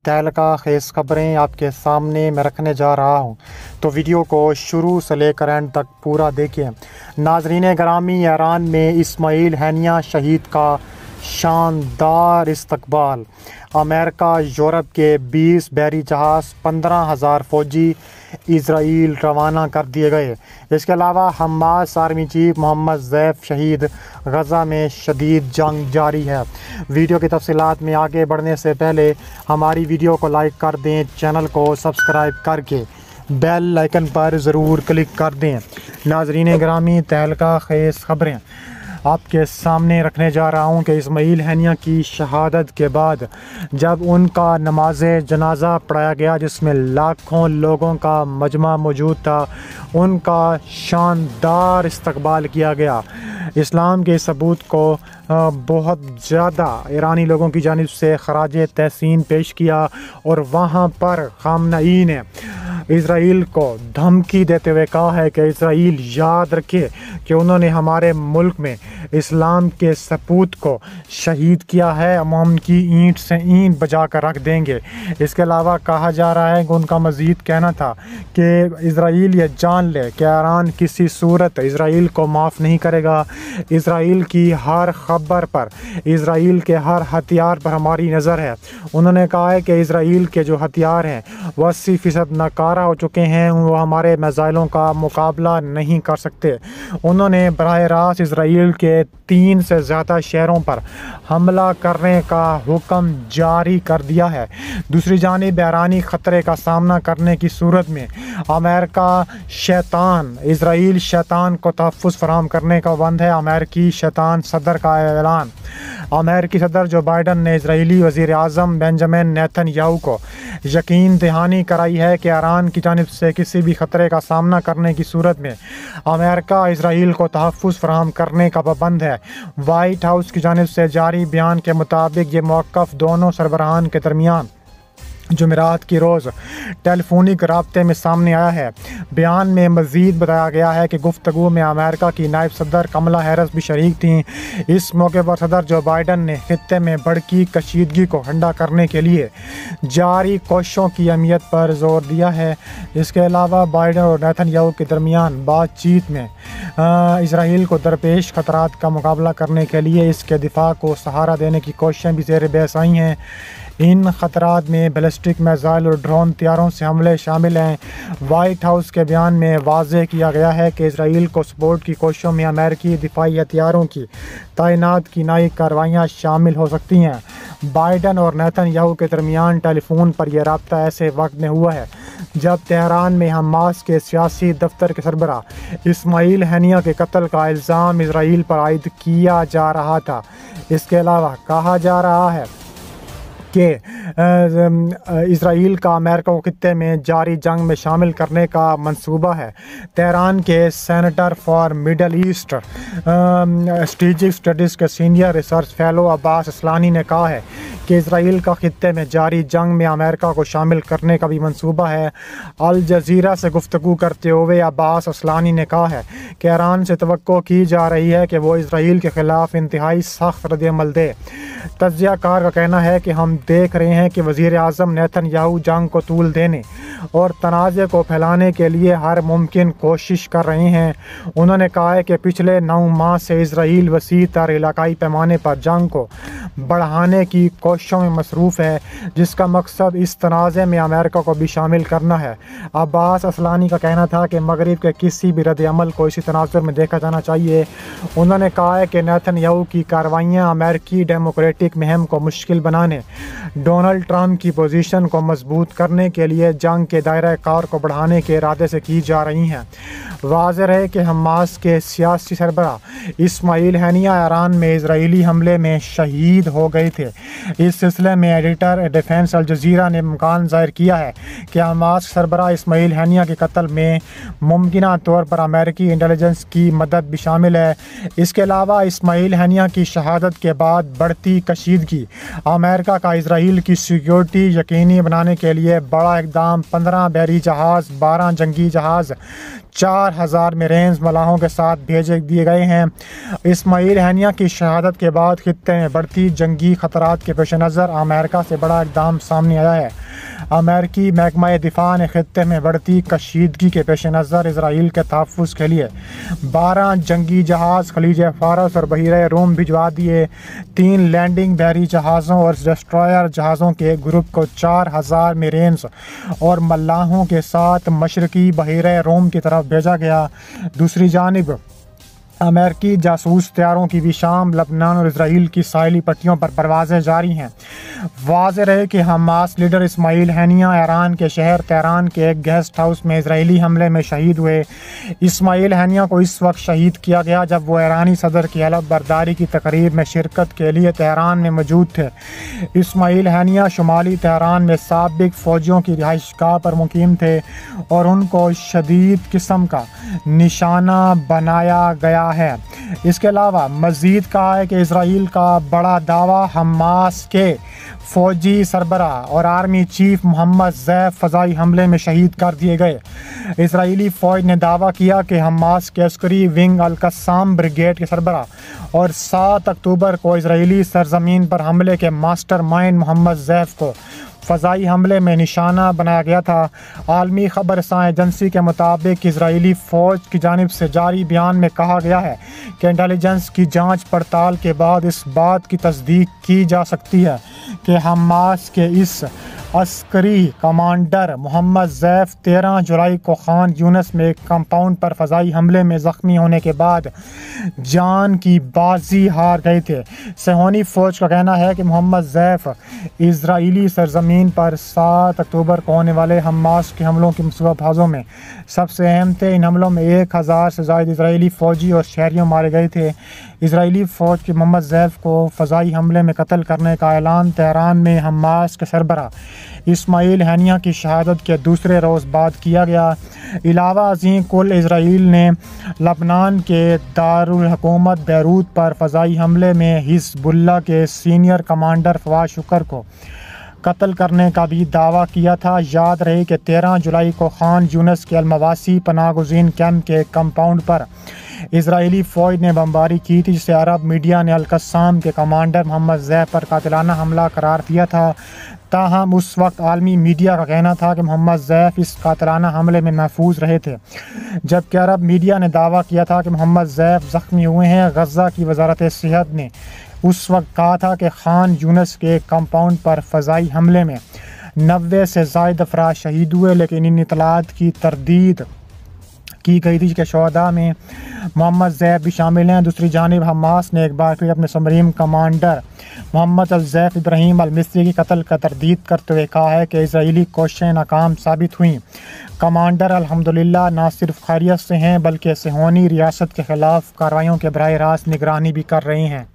तहलका खेस खबरें आपके सामने मैं रखने जा रहा हूं, तो वीडियो को शुरू से लेकर एंड तक पूरा देखें। नाजरीन ग्रामी, ईरान में इस्माइल हैनिया शहीद का शानदार इस्तकबाल। अमेरिका यूरोप के 20 बहरी जहाज़ 15,000 फ़ौजी इज़राइल रवाना कर दिए गए। इसके अलावा हमास आर्मी चीफ मोहम्मद ज़ैफ शहीद। गज़ा में शदीद जंग जारी है। वीडियो की तफसीलात में आगे बढ़ने से पहले हमारी वीडियो को लाइक कर दें, चैनल को सब्सक्राइब करके बेल आइकन पर ज़रूर क्लिक कर दें। नाजरीन ग्रामी, तहलका खेस खबरें आपके सामने रखने जा रहा हूं कि इस्माइल हैनिया की शहादत के बाद जब उनका नमाज जनाजा पढ़ाया गया, जिसमें लाखों लोगों का मजमा मौजूद था, उनका शानदार इस्तकबाल किया गया। इस्लाम के सबूत को बहुत ज़्यादा ईरानी लोगों की जानिब से खराज तहसीन पेश किया और वहाँ पर खामनई ने इज़राइल को धमकी देते हुए कहा है कि इज़राइल याद रखे कि उन्होंने हमारे मुल्क में इस्लाम के सपूत को शहीद किया है, हम उनकी ईंट से ईंट बजा कर रख देंगे। इसके अलावा कहा जा रहा है कि उनका मज़ीद कहना था कि इज़राइल ये जान ले कि ईरान किसी सूरत इज़राइल को माफ़ नहीं करेगा। इज़राइल की हर खबर पर, इज़राइल के हर हथियार पर हमारी नज़र है। उन्होंने कहा है कि इज़राइल के जो हथियार हैं वो 80% नाकारा हो चुके हैं, वो हमारे मिसाइलों का मुकाबला नहीं कर सकते। उन्होंने बराह रास्त इज़राइल के 3 से ज़्यादा शहरों पर हमला करने का हुक्म जारी कर दिया है। दूसरी जानिब ईरानी ख़तरे का सामना करने की सूरत में अमेरिका शैतान, इज़राइल शैतान को तहफ़्फ़ुज़ फराहम करने का बंद है। अमेरिकी शैतान सदर का ऐलान। अमेरिकी सदर जो बाइडन ने इज़राइली वज़ीर आज़म बेंजामिन नेतन्याहू को यकीन दहानी कराई है कि ईरान की जानिब से किसी भी ख़तरे का सामना करने की सूरत में अमेरिका इज़राइल को तहफ़्फ़ुज़ फराहम करने का पाबंद है। वाइट हाउस की जानिब से जारी बयान के मुताबिक ये मौक़िफ़ दोनों सरबराहान के दरमियान जुमेरात की रोज़ टेलीफोनिक राब्ते में सामने आया है। बयान में मज़ीद बताया गया है कि गुफ्तगू में अमेरिका की नायब सदर कमला हैरिस भी शरीक थीं। इस मौके पर सदर जो बाइडन ने खित्ते में बढ़ती कशीदगी को ठंडा करने के लिए जारी कोशिशों की अहमियत पर जोर दिया है। इसके अलावा बाइडन और नेतन्याहू के दरमियान बातचीत में इज़राइल को दरपेश खतरात का मुकाबला करने के लिए इसके दिफा को सहारा देने की कोशिशें भी ज़ेर बहस आई हैं। इन ख़तरात में बैलिस्टिक मिसाइल और ड्रोन तैयारों से हमले शामिल हैं। वाइट हाउस के बयान में वाज़ेह किया गया है कि इज़राइल को सपोर्ट की कोशिशों में अमेरिकी दिफाई हथियारों की तैनात की नई कार्रवाइयाँ शामिल हो सकती हैं। बाइडन और नेतन्याहू के दरमियान टेलीफोन पर यह रब्ता ऐसे वक्त में हुआ है जब तेहरान में हमास के सियासी दफ्तर के सरबराह इस्माइल हैनिया के कत्ल का इल्ज़ाम इज़राइल पर आयद किया जा रहा था। इसके अलावा कहा जा रहा है कि इज़राइल का अमेरिका को खित्ते में जारी जंग में शामिल करने का मंसूबा है। तेहरान के centre for Middle East strategic studies के senior research fellow Abbas Aslani ने कहा है कि इज़राइल का खित्ते में जारी जंग में अमेरिका को शामिल करने का भी मंसूबा है। अल जज़ीरा से गुफ्तगू करते हुए अब्बास असलानी ने कहा है कि ईरान से तवक्को की जा रही है कि वो इज़राइल के ख़िलाफ़ इंतहाई सख्त रद्द-ए-अमल दे। तज्ज़ियाकार का कहना है कि हम देख रहे हैं कि वज़ीर आज़म नेतन्याहू जंग को तूल देने और तनाज़े को फैलाने के लिए हर मुमकिन कोशिश कर रहे हैं। उन्होंने कहा है कि पिछले 9 माह से इज़राइल वसी तर इलाकाई पैमाने पर जंग को बढ़ाने की कोशिशों में मसरूफ़ है, जिसका मकसद इस तनाज़े में अमेरिका को भी शामिल करना है। अब्बास असलानी का कहना था कि मगरिब के किसी भी रद्द-ए-अमल को इसी तनाज़ुर में देखा जाना चाहिए। उन्होंने कहा है कि नेतन्याहू की कार्रवाइयाँ अमेरिकी डेमोक्रेटिक मुहिम को मुश्किल बनाने, डोनाल्ड ट्रंप की पोजीशन को मजबूत करने के लिए जंग के दायरा कार को बढ़ाने के इरादे से की जा रही हैं। वाज़ेह है कि हमास के सियासी सरबराह इस्माइल हैनिया ईरान में इज़राइली हमले में शहीद हो गए थे। इस सिलसिले में एडिटर डिफेंस अल जज़ीरा ने इम्कान ज़ाहिर किया है कि हमास सरबराह इस्माइल हैनिया के कत्ल में मुमकिना तौर पर अमेरिकी इंटेलिजेंस की मदद भी शामिल है। इसके अलावा इस्माइल हैनिया की शहादत के बाद बढ़ती कशीदगी अमेरिका का इज़राइल की सिक्योरिटी यकीनी बनाने के लिए बड़ा इक़दाम 15 बहरी जहाज़, 12 जंगी जहाज़, 4000 मरीन्स मलाहों के साथ भेज दिए गए हैं। इस्माइल हैनिया की शहादत के बाद खित्ते में बढ़ती जंगी खतरात के पेश नज़र अमेरिका से बड़ा इक़दाम सामने आया है। अमेरिकी महकमा दिफा ने खित्ते में बढ़ती कशीदगी के पेश नज़र इसराइल के तहफ़्फ़ुज़ के लिए 12 जंगी जहाज़ खलीज फ़ारस और बहीरे रोम भिजवा दिए। 3 लैंडिंग बहरी जहाज़ों और डिस्ट्रॉयर जहाज़ों के ग्रुप को 4000 मरीन्स और मल्लाहों के साथ मशरकी बहीरे रोम की तरफ भेजा गया। दूसरी जानिब अमेरिकी जासूस तैयारों की भी शाम, लबनान और इसराइल की साहिली पट्टियों पर परवाज़ें जारी हैं। वाज़ेह रहे कि हमास लीडर इस्माइल हैनिया ईरान के शहर तेहरान के एक गेस्ट हाउस में इसराइली हमले में शहीद हुए। इस्माइल हैनिया को इस वक्त शहीद किया गया जब वो ईरानी सदर की हलफ बर्दारी की तकरीब में शिरकत के लिए तेहरान में मौजूद थे। इस्माइल हैनिया शुमाली तेहरान में साबिक फ़ौजियों की रिहाइशगाह पर मुकीम थे और उनको शदीद किस्म का निशाना बनाया गया है। इसके अलावा मज़ीद कहा है कि इसराइल का बड़ा दावा हमास के फ़ौजी सरबरा और आर्मी चीफ मोहम्मद ज़ैफ फ़ज़ाई हमले में शहीद कर दिए गए। इसराइली फ़ौज ने दावा किया कि हमास के अस्करी विंग अल-कस्साम ब्रिगेड के सरबरा और 7 अक्टूबर को इसराइली सरजमीन पर हमले के मास्टर माइंड मोहम्मद ज़ैफ को फ़ज़ाई हमले में निशाना बनाया गया था। आलमी खबरसां एजेंसी के मुताबिक इसराइली फ़ौज की जानिब से जारी बयान में कहा गया है कि इंटेलिजेंस की जांच पड़ताल के बाद इस बात की तस्दीक की जा सकती है कि हमास के इस अस्करी कमांडर मोहम्मद ज़ैफ 13 जुलाई को खान यूनिस में एक कंपाउंड पर फ़ज़ाई हमले में ज़ख्मी होने के बाद जान की बाजी हार गए थे। सेहोनी फ़ौज का कहना है कि मोहम्मद ज़ैफ इजराइली सरजमीन पर 7 अक्टूबर को होने वाले हमास के हमलों के मुसव्वबाजों में सबसे अहम थे। इन हमलों में 1000 से ज़ायद इजराइली फ़ौजी और शहरियों मारे गए थे। इजराइली फ़ौज के मोहम्मद ज़ैफ को फ़ज़ाई हमले में कत्ल करने का ऐलान तेहरान में हमास के सरबरा इस्माइल हैनिया की शहादत के दूसरे रोज़ बाद किया गया। इलावा अज़ीं कुल इसराइल ने लबनान के दारुल हुकूमत बैरूत पर फ़ज़ाई हमले में हिज़्बुल्लाह के सीनियर कमांडर फवाद शुक्र को कत्ल करने का भी दावा किया था। याद रहे कि 13 जुलाई को खान यूनिस के अलमवासी पनागुज़ीन कैंप के कंपाउंड पर इजरायली फ़ौज ने बमबारी की थी, जिसे अरब मीडिया ने अल-कस्साम के कमांडर मोहम्मद ज़ैफ पर कातिलाना हमला करार दिया था। ताहम उस वक्त आलमी मीडिया का कहना था कि मोहम्मद ज़ैफ इस कातिलाना हमले में महफूज रहे थे, जबकि अरब मीडिया ने दावा किया था कि मोहम्मद ज़ैफ ज़ख्मी हुए हैं। गज़ा की वजारत सेहत ने उस वक्त कहा था कि खान यूनिस के कंपाउंड पर फ़ज़ाई हमले में 90 से ज़ायद अफराद शहीद हुए, लेकिन इन इतलात की तरदीद की गई थी कि शहदा में मोहम्मद ज़ैफ भी शामिल हैं। दूसरी जानिब हमास ने एक बार फिर अपने सुप्रीम कमांडर मोहम्मद अल-ज़ैफ इब्राहिम अल-मिस्री की कत्ल का तरदीद करते हुए कहा है कि इसराइली कोशिशें नाकाम साबित हुई। कमांडर अल्हम्दुलिल्लाह न सिर्फ खैरियत से हैं, बल्कि सेहोनी रियासत के ख़िलाफ़ कार्रवाइयों के बराह रास्त निगरानी भी कर रहे हैं।